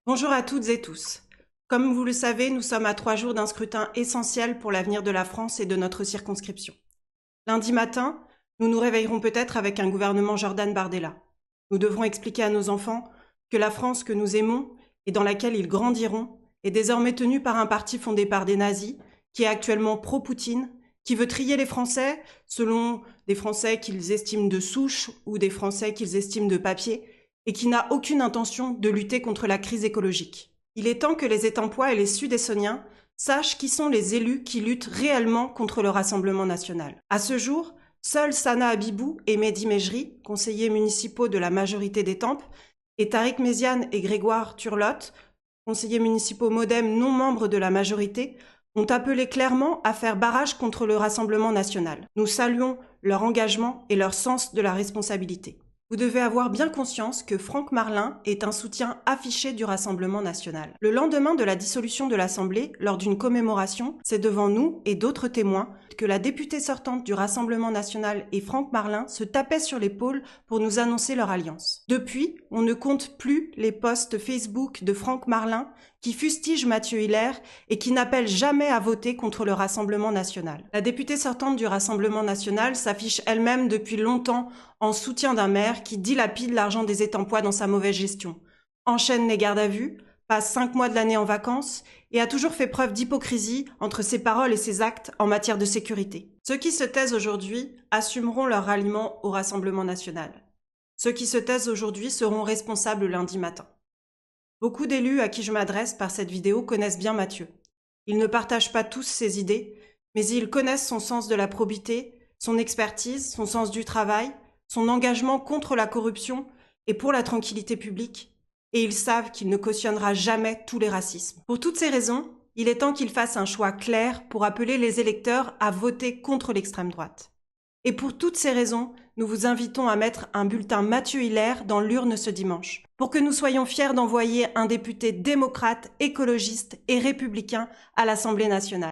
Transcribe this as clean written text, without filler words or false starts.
Bonjour à toutes et tous. Comme vous le savez, nous sommes à 3 jours d'un scrutin essentiel pour l'avenir de la France et de notre circonscription. Lundi matin, nous nous réveillerons peut-être avec un gouvernement Jordan Bardella. Nous devrons expliquer à nos enfants que la France que nous aimons et dans laquelle ils grandiront est désormais tenue par un parti fondé par des nazis, qui est actuellement pro-Poutine, qui veut trier les Français selon des Français qu'ils estiment de souche ou des Français qu'ils estiment de papier, et qui n'a aucune intention de lutter contre la crise écologique. Il est temps que les Étampois et les Sud-Essonniens sachent qui sont les élus qui luttent réellement contre le Rassemblement national. À ce jour, seuls Sana Abibou et Mehdi Mejri, conseillers municipaux de la majorité d'Étampes, et Tariq Méziane et Grégoire Turlotte, conseillers municipaux MoDem non membres de la majorité, ont appelé clairement à faire barrage contre le Rassemblement national. Nous saluons leur engagement et leur sens de la responsabilité. Vous devez avoir bien conscience que Franck Marlin est un soutien affiché du Rassemblement national. Le lendemain de la dissolution de l'Assemblée, lors d'une commémoration, c'est devant nous et d'autres témoins que la députée sortante du Rassemblement national et Franck Marlin se tapaient sur l'épaule pour nous annoncer leur alliance. Depuis, on ne compte plus les posts Facebook de Franck Marlin qui fustige Mathieu Hilaire et qui n'appelle jamais à voter contre le Rassemblement national. La députée sortante du Rassemblement national s'affiche elle-même depuis longtemps en soutien d'un maire qui dilapide l'argent des Étampois dans sa mauvaise gestion, enchaîne les gardes à vue, passe 5 mois de l'année en vacances et a toujours fait preuve d'hypocrisie entre ses paroles et ses actes en matière de sécurité. Ceux qui se taisent aujourd'hui assumeront leur ralliement au Rassemblement national. Ceux qui se taisent aujourd'hui seront responsables lundi matin. Beaucoup d'élus à qui je m'adresse par cette vidéo connaissent bien Mathieu. Ils ne partagent pas tous ses idées, mais ils connaissent son sens de la probité, son expertise, son sens du travail, son engagement contre la corruption et pour la tranquillité publique, et ils savent qu'il ne cautionnera jamais tous les racismes. Pour toutes ces raisons, il est temps qu'il fasse un choix clair pour appeler les électeurs à voter contre l'extrême droite. Et pour toutes ces raisons, nous vous invitons à mettre un bulletin Mathieu Hilaire dans l'urne ce dimanche, pour que nous soyons fiers d'envoyer un député démocrate, écologiste et républicain à l'Assemblée nationale.